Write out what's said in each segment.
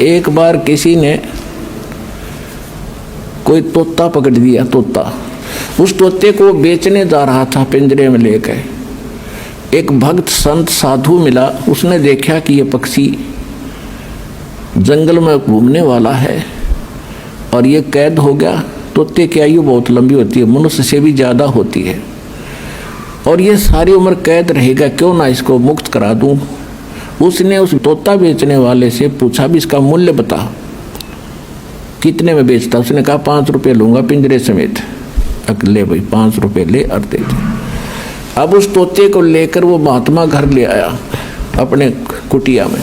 एक बार किसी ने कोई तोता पकड़ दिया, तोता। उस तोते को बेचने जा रहा था पिंजरे में लेकर। एक भक्त संत साधु मिला, उसने देखा कि ये पक्षी जंगल में घूमने वाला है और ये कैद हो गया। तोते की आयु बहुत लंबी होती है, मनुष्य से भी ज़्यादा होती है, और ये सारी उम्र कैद रहेगा, क्यों ना इसको मुक्त करा दूं। उसने उस तोता बेचने वाले से पूछा भी इसका मूल्य बता, कितने में बेचता। उसने कहा 5 रुपये लूँगा पिंजरे समेत। ले भाई 5 रुपये ले और दे दे। अब उस तोते को लेकर वो महात्मा घर ले आया अपने कुटिया में,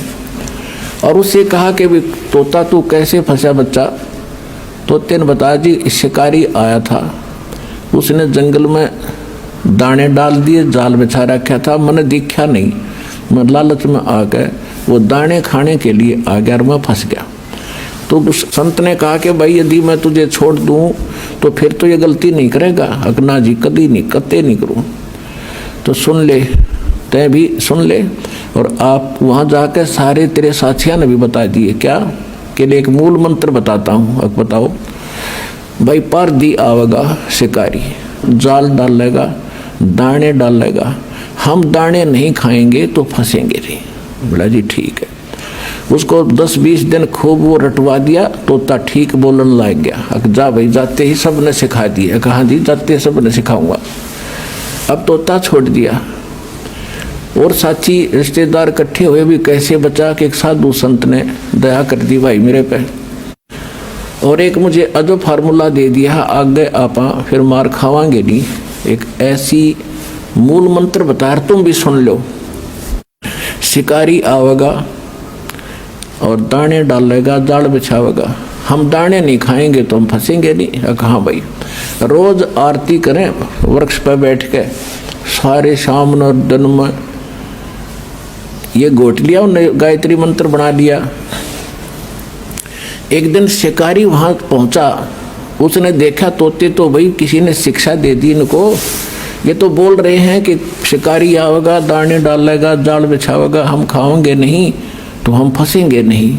और उससे कहा कि भी तोता तू कैसे फंसा बच्चा। तोते ने बताया जी शिकारी आया था, उसने जंगल में दाने डाल दिए, जाल बिछा रखा था, मैंने दिखा नहीं, मैं लालच में आ गए, वो दाने खाने के लिए आ गया और मैं फंस गया। तो उस संत ने कहा कि भाई यदि मैं तुझे छोड़ दूं तो फिर तो ये गलती नहीं करेगा। अगना जी कदी नहीं, कत्ते नहीं करूँ। तो सुन ले, तय भी सुन ले, और आप वहाँ जाकर सारे तेरे साथियों ने भी बता दिए क्या कि एक मूल मंत्र बताता हूँ। अब बताओ भाई, पर दी आवेगा शिकारी, जाल डालेगा, दाने डालेगा, हम दाने नहीं खाएंगे तो फंसेंगे नहीं। बोला जी ठीक है। उसको 10-20 दिन खूब वो रटवा दिया, तोता ठीक बोलने लग गया। जा भाई, जाते ही सब ने सिखा दिया। कहा जी जाते सब ने सिखाऊंगा। अब तोता छोड़ दिया, और साथी रिश्तेदार इकट्ठे हुए भी कैसे बचा कि एक साधु संत ने दया कर दी भाई मेरे पे, और एक मुझे अदब फार्मूला दे दिया, आगे आपा फिर मार खावांगे नहीं। एक ऐसी मूल मंत्र बता, तुम भी सुन लो। शिकारी आवेगा और दाने डालेगा, जाल बिछावेगा, हम दाने नहीं खाएंगे तो हम फंसेंगे नहीं। कहाँ भाई, रोज आरती करें वृक्ष पर बैठ के, सारे शाम और दिन में ये गोट लिया, उन्होंने गायत्री मंत्र बना लिया। एक दिन शिकारी वहां पहुंचा, उसने देखा तोते तो भाई किसी ने शिक्षा दे दी इनको, ये तो बोल रहे हैं कि शिकारी आवेगा, दाने डालेगा, जाल बिछावेगा, हम खाओगे नहीं तो हम फंसेंगे नहीं।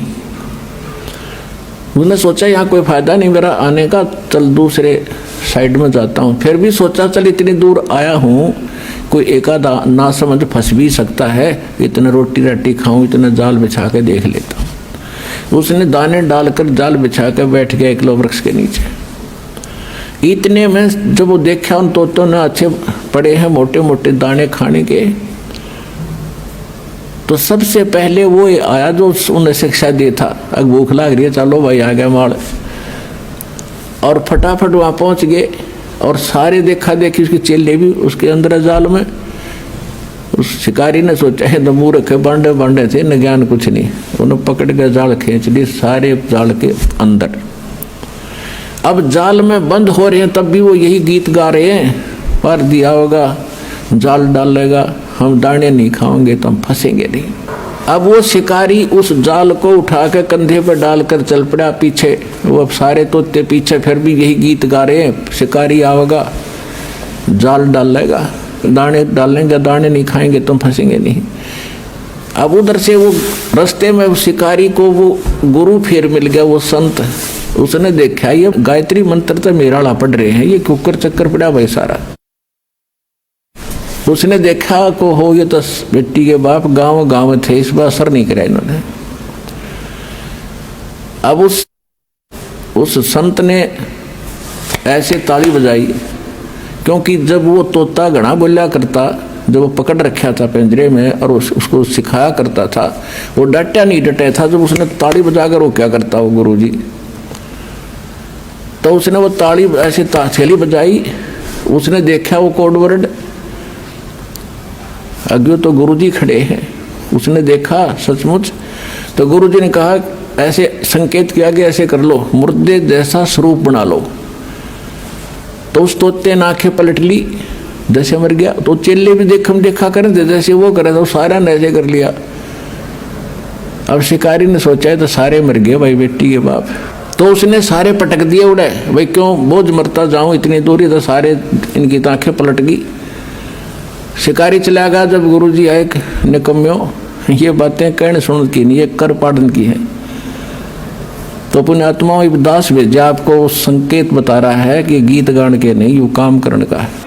उसने सोचा यहाँ कोई फायदा नहीं मेरा आने का, चल दूसरे साइड में जाता हूँ। फिर भी सोचा चल इतनी दूर आया हूँ, कोई एकादा ना समझ फंस भी सकता है, इतने रोटी राटी खाऊं, इतने जाल बिछा के देख लेता हूँ। उसने दाने डालकर जाल बिछा के बैठ गया एक वृक्ष के नीचे। इतने में जब वो देखा उन तोतों ने अच्छे पड़े हैं मोटे मोटे दाने खाने के, तो सबसे पहले वो आया जो उन्हें शिक्षा दे था। अब भूख लग रही है, चलो भाई आ गया माड़, और फटाफट वहाँ पहुँच गए, और सारे देखा देखी उसके चेले भी उसके अंदर जाल में। उस शिकारी ने सोचा है तो मुँह रखे बांडे बांडे थे, न ज्ञान कुछ नहीं, उन्हें पकड़ के जाल खींच ली सारे जाल के अंदर। अब जाल में बंद हो रहे हैं तब भी वो यही गीत गा रहे हैं, पर दिया होगा, जाल डालेगा, हम दाने नहीं खाओगे तो हम फंसेंगे नहीं। अब वो शिकारी उस जाल को उठा के कंधे पर डालकर चल पड़ा पीछे। वो अब सारे तोते पीछे फिर भी यही गीत गा रहे हैं, शिकारी आवेगा, जाल डालेगा, दाने डालेंगे, दाने नहीं खाएंगे तो फंसेंगे नहीं। अब उधर से वो रास्ते में शिकारी को वो गुरु फिर मिल गया, वो संत। उसने देखा ये गायत्री मंत्र तो मेरा पढ़ रहे हैं, ये कुकर चक्कर पड़ा भाई सारा। उसने देखा को हो ये तो बेटी के बाप गांव गांव थे, इस बार असर नहीं करा इन्होंने। अब उस संत ने ऐसे ताली बजाई, क्योंकि जब वो तोता घना बोला करता, जब वो पकड़ रखा था पिंजरे में और उसको सिखाया करता था, वो डटा नहीं डटा था। जब उसने ताली बजाकर वो क्या करता वो गुरुजी, तो उसने वो ताली ऐसे ताली बजाई। उसने देखा वो कोड वर्ड, अगे तो गुरुजी खड़े हैं। उसने देखा सचमुच, तो गुरुजी ने कहा ऐसे संकेत किया कि ऐसे कर लो, मुर्दे जैसा स्वरूप बना लो। तो उस तोते ने आंखें पलट ली, जैसे मर गया। तो चेले भी देखा करें थे, जैसे वो करे तो सारा ने ऐसे कर लिया। अब शिकारी ने सोचा है तो सारे मर गए भाई बेटी के बाप। तो उसने सारे पटक दिए उड़े, भाई क्यों बोझ मरता जाऊं इतनी दूरी, तो सारे इनकी आंखें पलट गई। शिकारी चला गया। जब गुरुजी आए, निकम्यो ये बातें कहने सुन की नहीं, ये कर पाड़न की है। तो पुण्यात्मा दास भेजा आपको संकेत बता रहा है कि गीत गान के नहीं, यू काम करने का है।